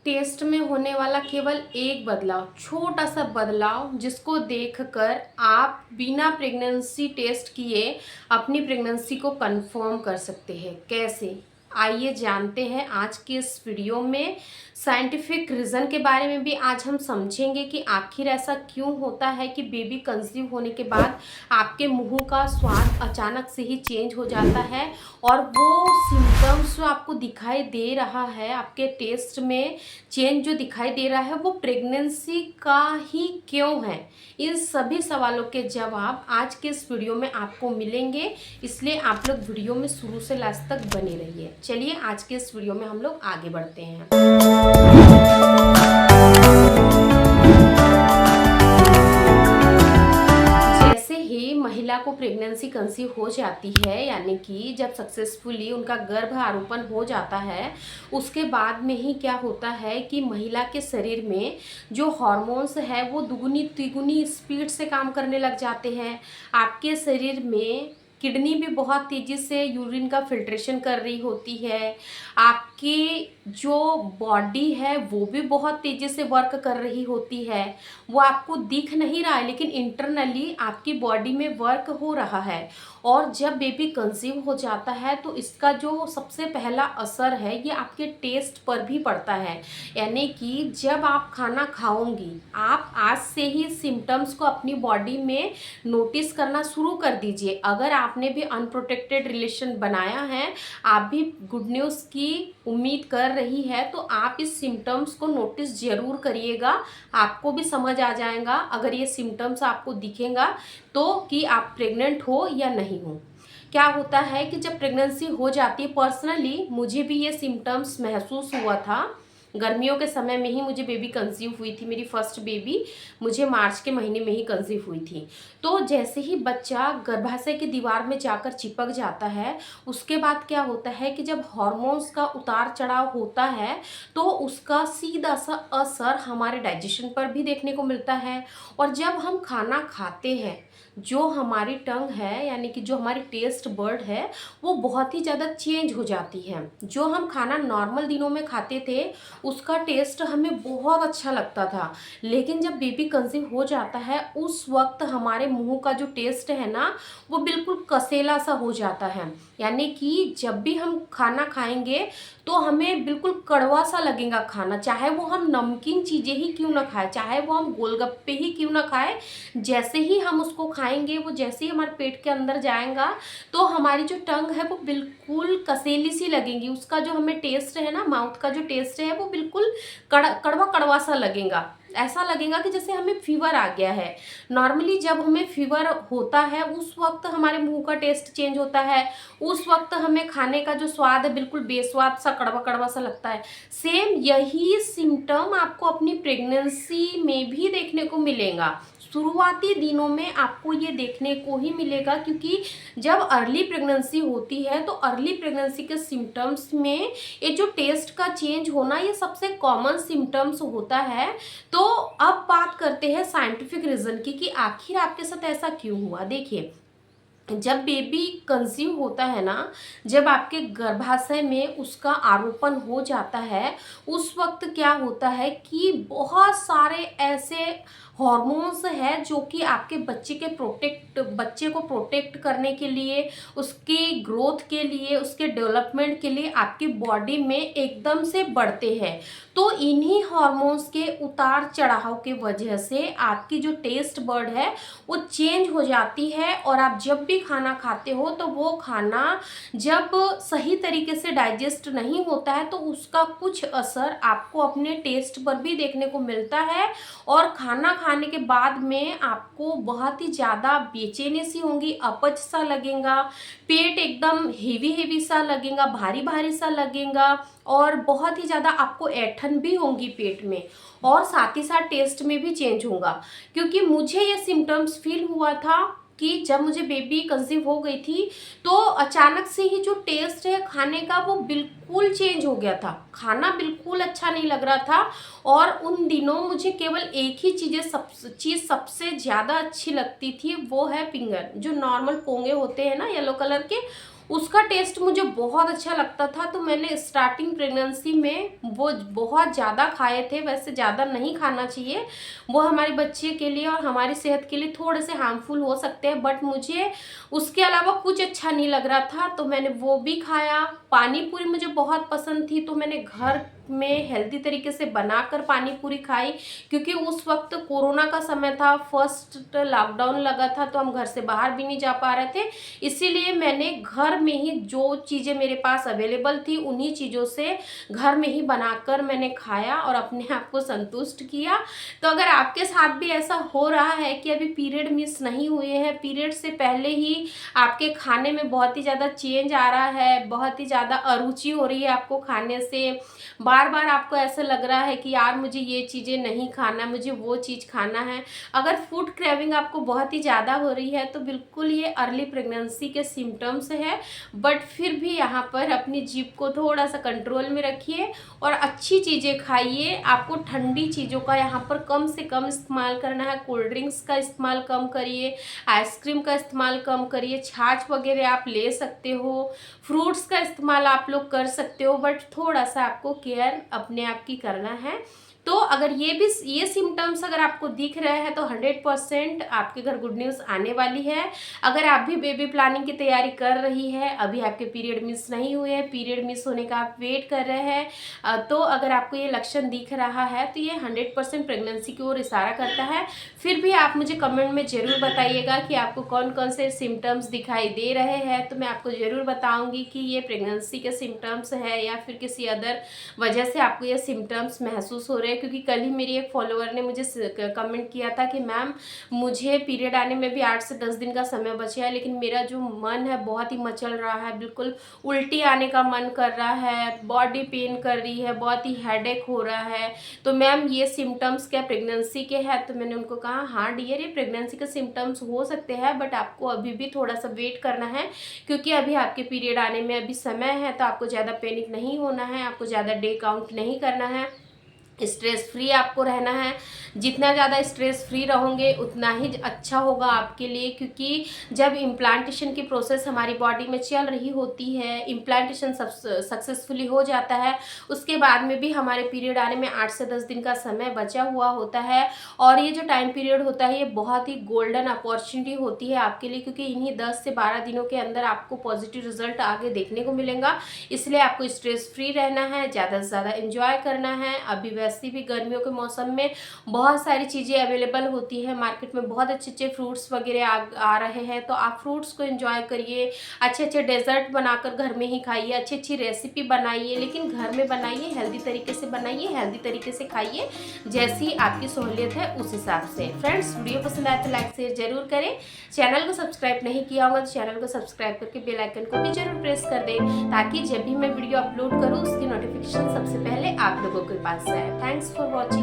Test में होने वाला केवल एक बदलाव, छोटा सा बदलाव जिसको देखकर आप बिना प्रेगनेंसी टेस्ट किए अपनी प्रेगनेंसी को कंफर्म कर सकते हैं। कैसे? आइए जानते हैं आज के इस वीडियो में। साइंटिफिक रीज़न के बारे में भी आज हम समझेंगे कि आखिर ऐसा क्यों होता है कि बेबी कंसीव होने के बाद आपके मुंह का स्वाद अचानक से ही चेंज हो जाता है और वो सिम्टम्स जो आपको दिखाई दे रहा है, आपके टेस्ट में चेंज जो दिखाई दे रहा है वो प्रेगनेंसी का ही क्यों है। इन सभी सवालों के जवाब आज के इस वीडियो में आपको मिलेंगे, इसलिए आप लोग वीडियो में शुरू से लास्ट तक बने रहिए। चलिए आज के इस वीडियो में हम लोग आगे बढ़ते हैं। जैसे ही महिला को प्रेगनेंसी कंसीव हो जाती है, यानी कि जब सक्सेसफुली उनका गर्भ आरोपण हो जाता है, उसके बाद में ही क्या होता है कि महिला के शरीर में जो हार्मोन्स है वो दुगुनी तिगुनी स्पीड से काम करने लग जाते हैं। आपके शरीर में किडनी भी बहुत तेज़ी से यूरिन का फिल्ट्रेशन कर रही होती है। आपकी जो बॉडी है वो भी बहुत तेज़ी से वर्क कर रही होती है। वो आपको दिख नहीं रहा है लेकिन इंटरनली आपकी बॉडी में वर्क हो रहा है। और जब बेबी कंसीव हो जाता है तो इसका जो सबसे पहला असर है ये आपके टेस्ट पर भी पड़ता है। यानी कि जब आप खाना खाओगी, आप आज से ही सिम्टम्स को अपनी बॉडी में नोटिस करना शुरू कर दीजिए। अगर आपने भी अनप्रोटेक्टेड रिलेशन बनाया है, आप भी गुड न्यूज़ की उम्मीद कर रही है, तो आप इस सिम्टम्स को नोटिस ज़रूर करिएगा। आपको भी समझ आ जाएगा अगर ये सिम्टम्स आपको दिखेगा तो कि आप प्रेग्नेंट हो या नहीं हो। क्या होता है कि जब प्रेगनेंसी हो जाती है, पर्सनली मुझे भी ये सिम्टम्स महसूस हुआ था। गर्मियों के समय में ही मुझे बेबी कंसीव हुई थी। मेरी फर्स्ट बेबी मुझे मार्च के महीने में ही कंसीव हुई थी। तो जैसे ही बच्चा गर्भाशय की दीवार में जाकर चिपक जाता है, उसके बाद क्या होता है कि जब हार्मोन्स का उतार चढ़ाव होता है तो उसका सीधा सा असर हमारे डाइजेशन पर भी देखने को मिलता है। और जब हम खाना खाते हैं, जो हमारी टंग है यानी कि जो हमारी टेस्ट बर्ड है वो बहुत ही ज़्यादा चेंज हो जाती है। जो हम खाना नॉर्मल दिनों में खाते थे उसका टेस्ट हमें बहुत अच्छा लगता था, लेकिन जब बेबी कंसीव हो जाता है उस वक्त हमारे मुंह का जो टेस्ट है ना वो बिल्कुल कसेला सा हो जाता है। यानी कि जब भी हम खाना खाएंगे तो हमें बिल्कुल कड़वा सा लगेगा खाना, चाहे वो हम नमकीन चीज़ें ही क्यों ना खाएं, चाहे वो हम गोलगप्पे ही क्यों ना खाएं। जैसे ही हम उसको खाएंगे, वो जैसे ही हमारे पेट के अंदर जाएगा तो हमारी जो टंग है वो बिल्कुल कसेली सी लगेगी। उसका जो हमें टेस्ट है ना, माउथ का जो टेस्ट है वो बिल्कुल कड़वा कड़वा सा लगेगा। ऐसा लगेगा कि जैसे हमें फीवर आ गया है। नॉर्मली जब हमें फीवर होता है उस वक्त हमारे मुंह का टेस्ट चेंज होता है, उस वक्त हमें खाने का जो स्वाद है बिल्कुल बेस्वाद सा कड़वा कड़वा सा लगता है। सेम यही सिम्टम आपको अपनी प्रेगनेंसी में भी देखने को मिलेगा। शुरुआती दिनों में आपको ये देखने को ही मिलेगा, क्योंकि जब अर्ली प्रेगनेंसी होती है तो अर्ली प्रेगनेंसी के सिम्टम्स में ये जो टेस्ट का चेंज होना ये सबसे कॉमन सिम्टम्स होता है। तो अब बात करते हैं साइंटिफिक रीज़न की कि आखिर आपके साथ ऐसा क्यों हुआ। देखिए, जब बेबी कंसीव होता है ना, जब आपके गर्भाशय में उसका आरोपण हो जाता है, उस वक्त क्या होता है कि बहुत सारे ऐसे हॉर्मोन्स हैं जो कि आपके बच्चे को प्रोटेक्ट करने के लिए, उसकी ग्रोथ के लिए, उसके डेवलपमेंट के लिए आपकी बॉडी में एकदम से बढ़ते हैं। तो इन्हीं हॉर्मोन्स के उतार चढ़ाव के वजह से आपकी जो टेस्ट बर्ड है वो चेंज हो जाती है। और आप जब भी खाना खाते हो तो वो खाना जब सही तरीके से डाइजेस्ट नहीं होता है तो उसका कुछ असर आपको अपने टेस्ट पर भी देखने को मिलता है। और खाना खाने के बाद में आपको बहुत ही ज़्यादा बेचैनी सी होंगी, अपच सा लगेगा, पेट एकदम हेवी सा लगेगा, भारी भारी सा लगेगा, और बहुत ही ज़्यादा आपको ऐंठन भी होंगी पेट में, और साथ ही साथ टेस्ट में भी चेंज होगा। क्योंकि मुझे ये सिम्टम्स फील हुआ था कि जब मुझे बेबी कंसीव हो गई थी तो अचानक से ही जो टेस्ट है खाने का वो बिल्कुल चेंज हो गया था। खाना बिल्कुल अच्छा नहीं लग रहा था। और उन दिनों मुझे केवल एक ही चीज़ सबसे ज़्यादा अच्छी लगती थी, वो है फिंगर। जो नॉर्मल पोंगे होते हैं ना येलो कलर के, उसका टेस्ट मुझे बहुत अच्छा लगता था। तो मैंने स्टार्टिंग प्रेगनेंसी में वो बहुत ज़्यादा खाए थे, वैसे ज़्यादा नहीं खाना चाहिए, वो हमारे बच्चे के लिए और हमारी सेहत के लिए थोड़े से हार्मफुल हो सकते हैं, बट मुझे उसके अलावा कुछ अच्छा नहीं लग रहा था, तो मैंने वो भी खाया। पानी पूरी मुझे बहुत पसंद थी, तो मैंने घर में हेल्दी तरीके से बनाकर पानी पूरी खाई, क्योंकि उस वक्त कोरोना का समय था, फर्स्ट लॉकडाउन लगा था, तो हम घर से बाहर भी नहीं जा पा रहे थे। इसीलिए मैंने घर में ही जो चीज़ें मेरे पास अवेलेबल थी उन्हीं चीज़ों से घर में ही बनाकर मैंने खाया और अपने आप को संतुष्ट किया। तो अगर आपके साथ भी ऐसा हो रहा है कि अभी पीरियड मिस नहीं हुए हैं, पीरियड से पहले ही आपके खाने में बहुत ही ज़्यादा चेंज आ रहा है, बहुत ही ज़्यादा अरुचि हो रही है आपको खाने से, बार बार आपको ऐसा लग रहा है कि यार मुझे ये चीज़ें नहीं खाना, मुझे वो चीज़ खाना है, अगर फूड क्रेविंग आपको बहुत ही ज़्यादा हो रही है, तो बिल्कुल ये अर्ली प्रेगनेंसी के सिम्टम्स है। बट फिर भी यहाँ पर अपनी जीभ को थोड़ा सा कंट्रोल में रखिए और अच्छी चीज़ें खाइए। आपको ठंडी चीज़ों का यहाँ पर कम से कम इस्तेमाल करना है, कोल्ड ड्रिंक्स का इस्तेमाल कम करिए, आइसक्रीम का इस्तेमाल कम करिए, छाछ वगैरह आप ले सकते हो, फ्रूट्स का इस्तेमाल आप लोग कर सकते हो, बट थोड़ा सा आपको केयर अपने आप की करना है। तो अगर ये सिम्टम्स अगर आपको दिख रहे हैं तो 100% आपके घर गुड न्यूज़ आने वाली है। अगर आप भी बेबी प्लानिंग की तैयारी कर रही है, अभी आपके पीरियड मिस नहीं हुए हैं, पीरियड मिस होने का आप वेट कर रहे हैं, तो अगर आपको ये लक्षण दिख रहा है तो ये 100% प्रेगनेंसी की ओर इशारा करता है। फिर भी आप मुझे कमेंट में ज़रूर बताइएगा कि आपको कौन कौन से सिम्टम्स दिखाई दे रहे हैं, तो मैं आपको ज़रूर बताऊँगी कि ये प्रेगनेंसी के सिम्टम्स है या फिर किसी अदर वजह से आपको ये सिम्टम्स महसूस हो रहे हैं। क्योंकि कल ही मेरी एक फॉलोअर ने मुझे कमेंट किया था कि मैम मुझे पीरियड आने में भी 8 से 10 दिन का समय बचा है, लेकिन मेरा जो मन है बहुत ही मचल रहा है, बिल्कुल उल्टी आने का मन कर रहा है, बॉडी पेन कर रही है, बहुत ही हेडेक हो रहा है, तो मैम ये सिम्टम्स क्या प्रेगनेंसी के हैं? तो मैंने उनको कहा हाँ डियर, ये प्रेगनेंसी के सिम्टम्स हो सकते हैं, बट आपको अभी भी थोड़ा सा वेट करना है, क्योंकि अभी आपके पीरियड आने में अभी समय है, तो आपको ज़्यादा पैनिक नहीं होना है, आपको ज़्यादा डे काउंट नहीं करना है, स्ट्रेस फ्री आपको रहना है। जितना ज़्यादा स्ट्रेस फ्री रहोगे उतना ही अच्छा होगा आपके लिए, क्योंकि जब इम्प्लांटेशन की प्रोसेस हमारी बॉडी में चल रही होती है, इम्प्लांटेशन सक्सेसफुली हो जाता है, उसके बाद में भी हमारे पीरियड आने में 8 से 10 दिन का समय बचा हुआ होता है, और ये जो टाइम पीरियड होता है ये बहुत ही गोल्डन अपॉर्चुनिटी होती है आपके लिए, क्योंकि इन्हीं 10 से 12 दिनों के अंदर आपको पॉजिटिव रिजल्ट आगे देखने को मिलेगा। इसलिए आपको स्ट्रेस फ्री रहना है, ज़्यादा से ज़्यादा इंजॉय करना है। अभी वैसे भी गर्मियों के मौसम में बहुत सारी चीज़ें अवेलेबल होती है मार्केट में, बहुत अच्छे अच्छे फ्रूट्स वगैरह आ रहे हैं, तो आप फ्रूट्स को एंजॉय करिए, अच्छे अच्छे डेजर्ट बनाकर घर में ही खाइए, अच्छी अच्छी रेसिपी बनाइए, लेकिन घर में बनाइए, हेल्दी तरीके से बनाइए, हेल्दी तरीके से खाइए, जैसी आपकी सहूलियत है उस हिसाब से। फ्रेंड्स, वीडियो पसंद आए तो लाइक शेयर जरूर करें, चैनल को सब्सक्राइब नहीं किया होगा तो चैनल को सब्सक्राइब करके बेल आइकन को भी जरूर प्रेस कर दें, ताकि जब भी मैं वीडियो अपलोड करूँ उसकी नोटिफिकेशन सबसे पहले आप लोगों के पास जाए। Thanks for watching.